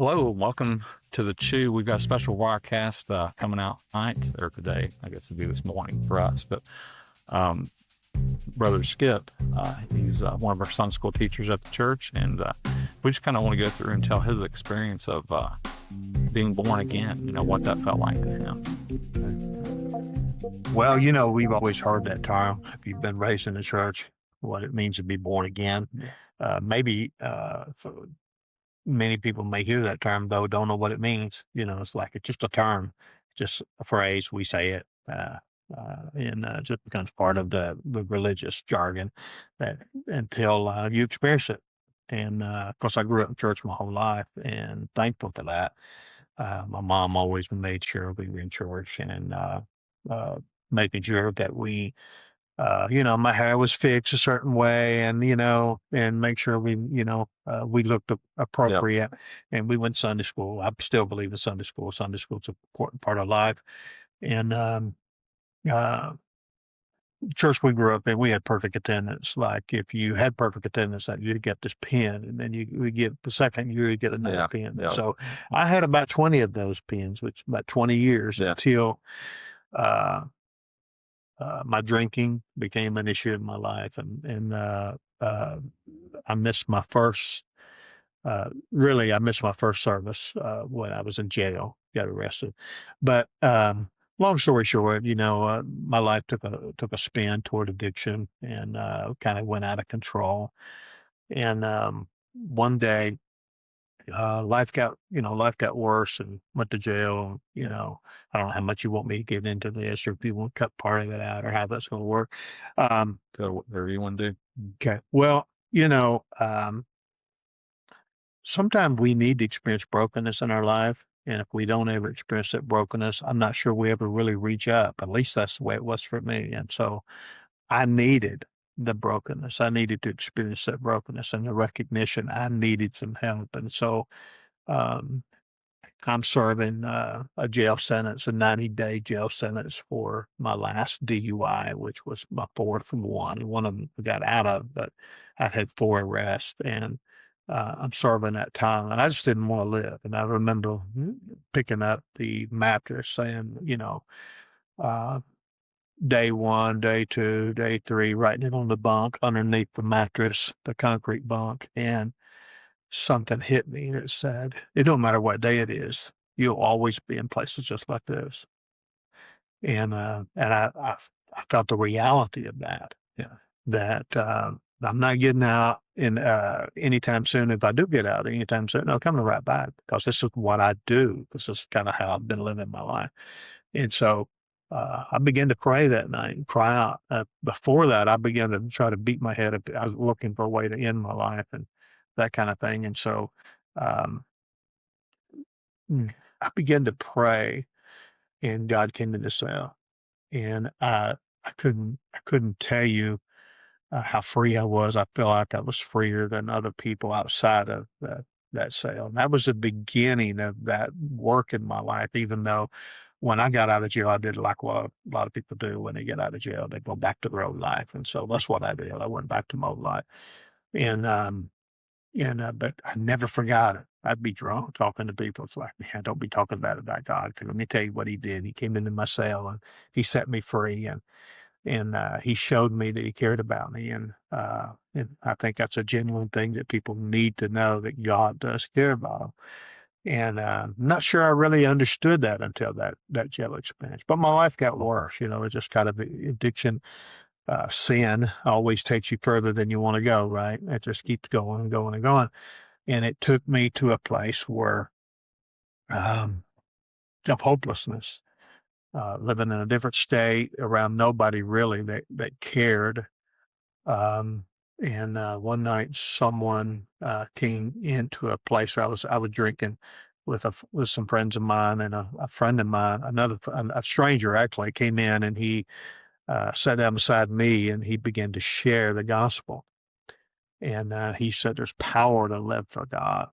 Hello, welcome to the Chew. We've got a special Wirecast coming out tonight or today. I guess it'd be this morning for us. But um, Brother Skip, he's one of our Sunday school teachers at the church, and we just kind of want to go through and tell his experience of being born again. You know what that felt like to him. Well, we've always heard that term. If you've been raised in the church, what it means to be born again. Maybe for many people may hear that term, though, don't know what it means. It's like it's just a term, just a phrase. We say it, and just becomes part of the religious jargon that until you experience it. And of course, I grew up in church my whole life, and thankful for that. My mom always made sure we were in church and uh, making sure that my hair was fixed a certain way and, and make sure we looked Yep. appropriate and we went to Sunday school. I still believe in Sunday school. Sunday school is an important part of life. And, uh, church we grew up in, we had perfect attendance. Like if you had perfect attendance, like you'd get this pin, and then you would get the second year you get another Yeah. pin. Yep. So I had about 20 of those pins, which about 20 years Yeah. until uh, my drinking became an issue in my life, and I missed my first. Really, I missed my first service when I was in jail. Got arrested, but long story short, my life took a spin toward addiction and kind of went out of control. And one day, life got worse and went to jail. I don't know how much you want me to get into this, or if you want to cut part of it out, or how that's going to work. Um, Go whatever you want to do. okay. Well, sometimes we need to experience brokenness in our life. And if we don't ever experience that brokenness, I'm not sure we ever really reach up. At least that's the way it was for me. And so I needed the brokenness. I needed to experience that brokenness and the recognition I needed some help. And so um, I'm serving a jail sentence, a 90-day jail sentence for my last DUI, which was my fourth one. One of them I got out of, but I had four arrests, and I'm serving that time, and I just didn't want to live. And I remember picking up the mattress, saying, uh, day one, day two, day three, writing it on the bunk underneath the mattress, the concrete bunk, and something hit me that said, "It don't matter what day it is, you'll always be in places just like this." And I felt the reality of that. Yeah. That I'm not getting out in anytime soon. If I do get out anytime soon, I'm coming right back because this is what I do. This is kind of how I've been living my life. And so I began to pray that night and cry out. Before that, I began to try to beat my head. I was looking for a way to end my life and that kind of thing. And so um, I began to pray, and God came in the cell, and I couldn't tell you how free I was. I felt like I was freer than other people outside of that cell. And that was the beginning of that work in my life. Even though when I got out of jail, I did like what a lot of people do when they get out of jail, they go back to their old life, and so that's what I did. I went back to my old life, and but I never forgot it. I'd be drunk talking to people. It's like, man, don't be talking bad about God. 'Cause let me tell you what he did. He came into my cell and he set me free, and he showed me that he cared about me. And I think that's a genuine thing that people need to know, that God does care about them. And I'm not sure I really understood that until that jail experience. But my life got worse. It's just kind of the addiction. Sin always takes you further than you want to go, right? It just keeps going and going and going. And it took me to a place where um, of hopelessness, living in a different state around nobody really that cared. Um, and one night, someone came into a place where I was drinking with some friends of mine, and a friend of mine, a stranger actually came in, and he sat down beside me, and he began to share the gospel. And he said, "There's power to live for God."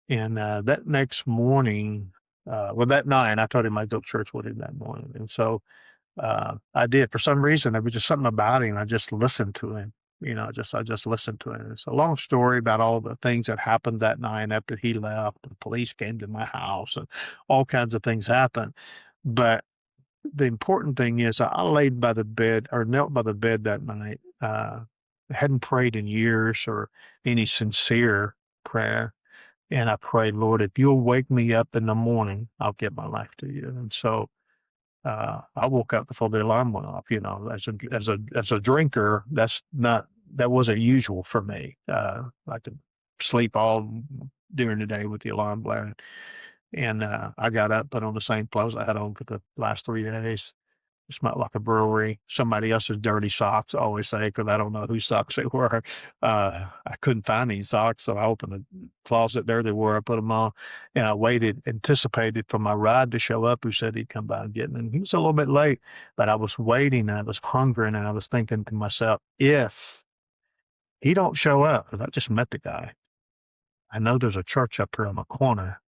And that next morning, that night, I told him I'd go to church with him that morning. And so I did. For some reason, there was just something about him. I just listened to him. I just listened to it. It's a long story about all the things that happened that night after he left. The police came to my house and all kinds of things happened. But the important thing is I laid by the bed or knelt by the bed that night. I hadn't prayed in years or any sincere prayer. And I prayed, Lord, if you'll wake me up in the morning, I'll give my life to you. And so I woke up before the alarm went off. As a drinker, that wasn't usual for me. I could sleep all during the day with the alarm blaring, and I got up, put on the same clothes I had on for the last 3 days. It smelled like a brewery. Somebody else's dirty socks, I always say, because I don't know whose socks they were. I couldn't find any socks, so I opened the closet. There they were. I put them on, and I waited, anticipated for my ride to show up, who said he'd come by and get me. And he was a little bit late, but I was waiting, and I was hungry, and I was thinking to myself, if he don't show up, because I just met the guy, I know there's a church up here on the corner,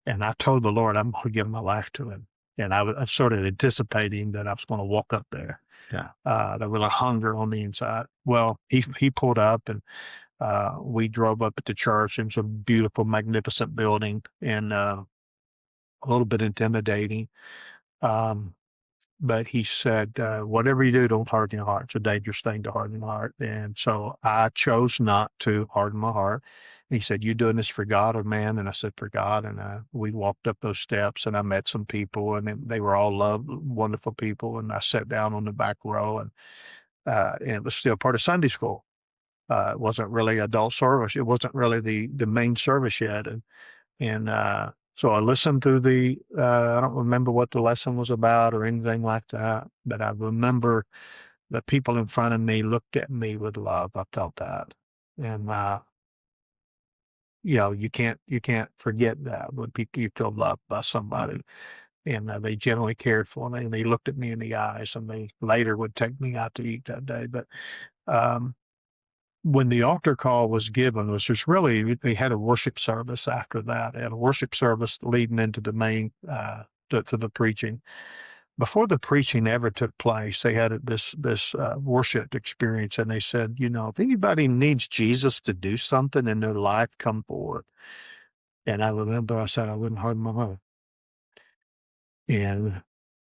and I told the Lord I'm going to give my life to him. And I started anticipating that I was going to walk up there. Yeah. There was a hunger on the inside. Well, he pulled up and we drove up at the church. It was a beautiful, magnificent building and a little bit intimidating. But he said, whatever you do, don't harden your heart. It's a dangerous thing to harden your heart. And so I chose not to harden my heart. And he said, you doing this for God or man? And I said, for God. And we walked up those steps and I met some people and they were all wonderful people. And I sat down on the back row and it was still part of Sunday school. It wasn't really adult service. It wasn't really the main service yet. And so I listened to I don't remember what the lesson was about or anything like that, but I remember the people in front of me looked at me with love. I felt that. And, you can't forget that when you feel loved by somebody and they generally cared for me and they looked at me in the eyes and they later would take me out to eat that day. But, when the altar call was given, was just really, they had a worship service after that. They had a worship service leading into the main, to the preaching. Before the preaching ever took place, they had this worship experience, and they said, if anybody needs Jesus to do something in their life, come forward. And I remember I said I wouldn't harden my heart. And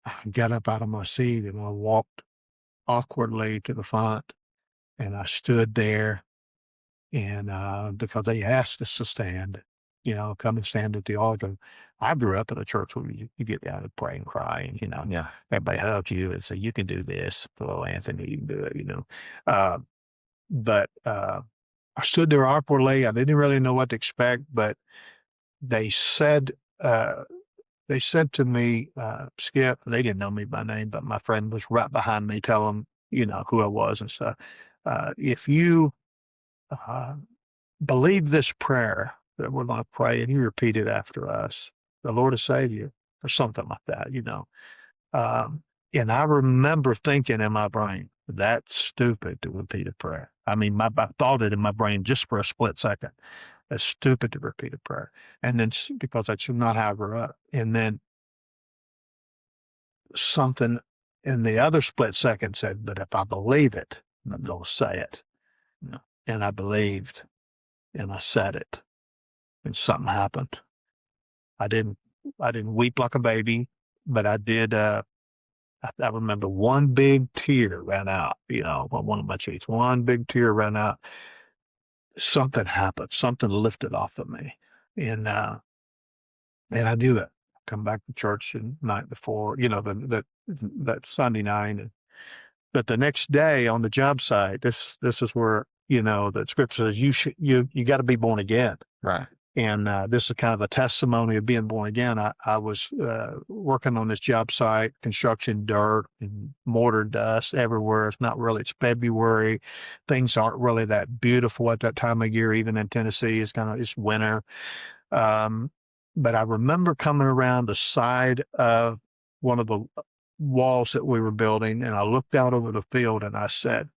I got up out of my seat and I walked awkwardly to the front, and I stood there. And because they asked us to stand, come and stand at the altar. I grew up in a church where you get down and pray and cry, and Yeah. everybody hugged you and said, "You can do this, little Anthony, you can do it." But I stood there awkwardly. I didn't really know what to expect, but they said to me, Skip. They didn't know me by name, but my friend was right behind me, telling who I was and stuff. If you believe this prayer that we're going to pray, and you repeat it after us, the Lord will save you, or something like that, and I remember thinking in my brain, that's stupid to repeat a prayer. I mean, I thought it in my brain just for a split second. That's stupid to repeat a prayer. And then because that's not how I grew up. And then something in the other split second said, but if I believe it, I'm going to say it. And I believed. And I said it, and something happened. I didn't weep like a baby, but I did. I remember one big tear ran out. On one of my cheeks, one big tear ran out. Something happened. Something lifted off of me, and I knew it. Come back to church the night before. That Sunday night, but the next day on the job site, this is where. The scripture says you got to be born again. Right. And this is kind of a testimony of being born again. I was working on this job site, construction, dirt, and mortar dust everywhere. It's February. Things aren't really that beautiful at that time of year, even in Tennessee. It's winter. But I remember coming around the side of one of the walls that we were building, and I looked out over the field and I said,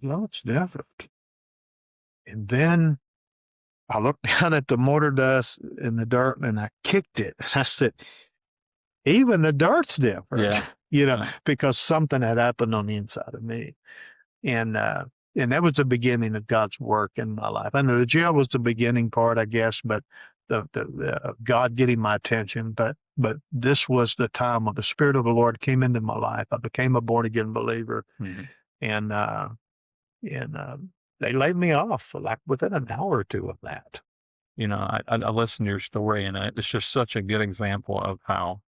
no, it's different. And then I looked down at the mortar dust in the dirt and I kicked it. And I said, even the dirt's different. Yeah. Yeah. because something had happened on the inside of me. And, uh, and that was the beginning of God's work in my life. I know the jail was the beginning part, I guess, but the God getting my attention, but this was the time when the Spirit of the Lord came into my life. I became a born again believer, Mhm. and and they laid me off for like within an hour or two of that. I listened to your story, and it's just such a good example of how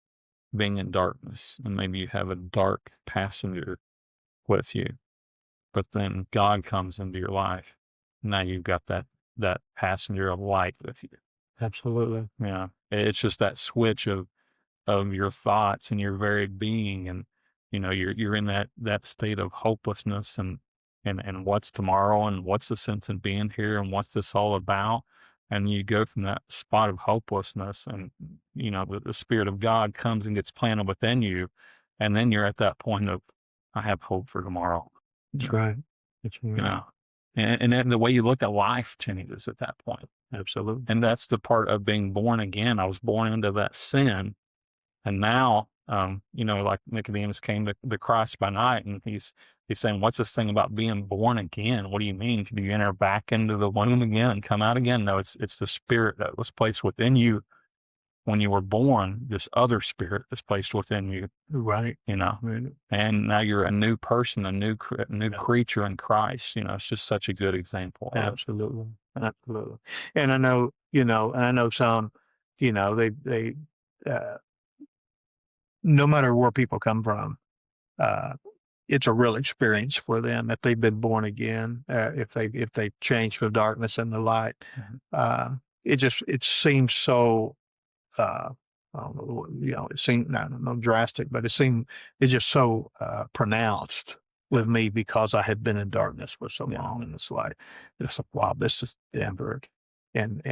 being in darkness, and maybe you have a dark passenger with you, but then God comes into your life. Now you've got that passenger of light with you. Absolutely. Yeah. It's just that switch of your thoughts and your very being, and you're in that state of hopelessness, and what's tomorrow, and what's the sense in being here, and what's this all about, and you go from that spot of hopelessness, and the Spirit of God comes and gets planted within you, and then you're at that point of, I have hope for tomorrow. That's Yeah. right. That's you right. know and then the way you look at life changes at that point. Absolutely. And that's the part of being born again. I was born into that sin, and now, like Nicodemus came to Christ by night, and he's saying, "What's this thing about being born again? What do you mean? Do you enter back into the womb again and come out again?" No, it's the Spirit that was placed within you when you were born. This other Spirit is placed within you, Right. Right. and now you're a new person, a new Yeah. creature in Christ. It's just such a good example of it. Absolutely. Absolutely. And I know some, they, uh, no matter where people come from, uh, it's a real experience for them if they've been born again, if they changed from darkness into light. Mhm. It seems so, uh, I don't know, it seemed, I don't know, drastic, but it's just so, pronounced with me because I had been in darkness for so Yeah. long. And it's like, wow, this is Denver. And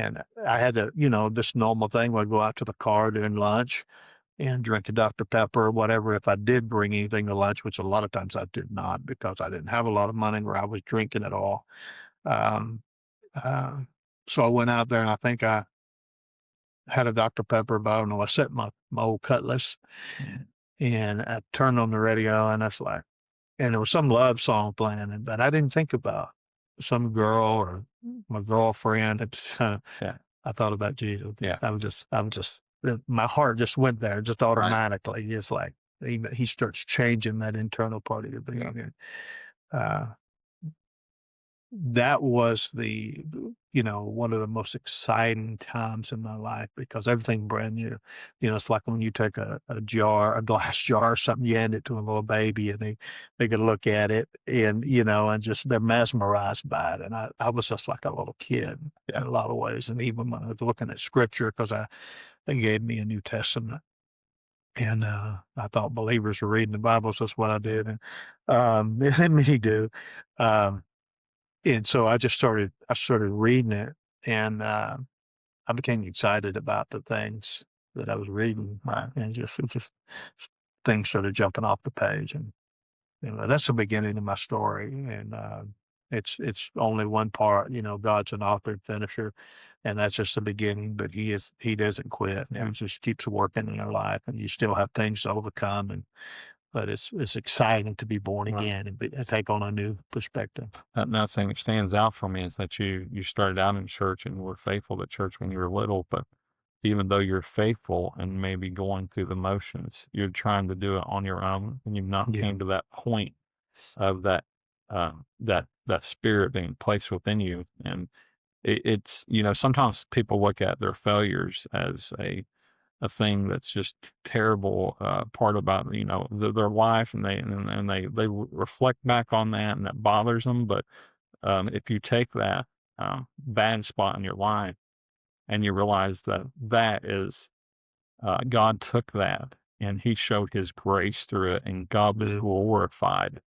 I had this normal thing where I'd go out to the car during lunch and drink a Dr. Pepper or whatever. If I did bring anything to lunch, which a lot of times I did not because I didn't have a lot of money where I was drinking at all. Um, uh, so I went out there and I think I had a Dr. Pepper, but I don't know. I set my old Cutlass Mhm. and I turned on the radio and that's like, and there was some love song playing, but I didn't think about some girl or my girlfriend. Yeah. I thought about Jesus. Yeah. I was just, my heart just went there just Right. automatically. Just like he starts changing that internal part of your Yeah. being. Uh, that was one of the most exciting times in my life because everything brand new. It's like when you take a glass jar or something, you hand it to a little baby and they can look at it and just they're mesmerized by it. And I was just like a little kid in Yeah. a lot of ways. And even when I was looking at scripture, because they gave me a New Testament. And I thought believers were reading the Bible, so that's what I did. And and many do. Um, and so I started reading it and, I became excited about the things that I was reading, and it just things started jumping off the page and, that's the beginning of my story, and, it's only one part, God's an author and finisher, and that's just the beginning, but he doesn't quit, Yeah. he just keeps working in our life, and you still have things to overcome, but it's exciting to be born Right. again and take on a new perspective. Another thing that stands out for me is that you started out in church and were faithful to church when you were little, but even though you're faithful and maybe going through the motions, you're trying to do it on your own, and you've not Yeah. came to that point of that spirit being placed within you. And it's sometimes people look at their failures as a thing that's just terrible part about their life, and they reflect back on that, and that bothers them. But if you take that bad spot in your life and you realize that is God took that and He showed His grace through it, and God was Mhm. glorified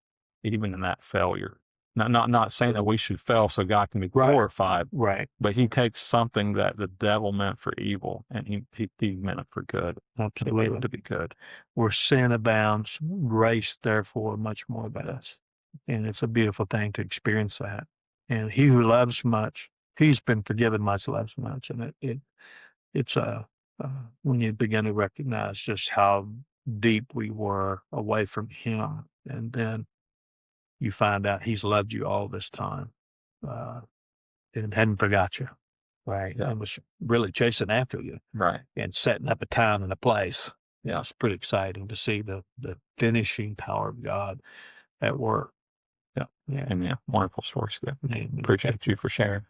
even in that failure. Not saying that we should fail so God can be Right. glorified, Right. but He takes something that the devil meant for evil, and he meant it for good. He made it Absolutely. to be good. Where sin abounds, grace therefore much more Yes. abounds. And it's a beautiful thing to experience that. And he who loves much, he's been forgiven much, loves much. And it's when you begin to recognize just how deep we were away from him. And then you find out he's loved you all this time, uh, and hadn't forgot you. Right. Yeah. And was really chasing after you Right. and setting up a time and a place. Yeah. It's pretty exciting to see the finishing power of God at work. Yeah. Yeah. And yeah, wonderful story, Skip. Amen. Appreciate you for sharing.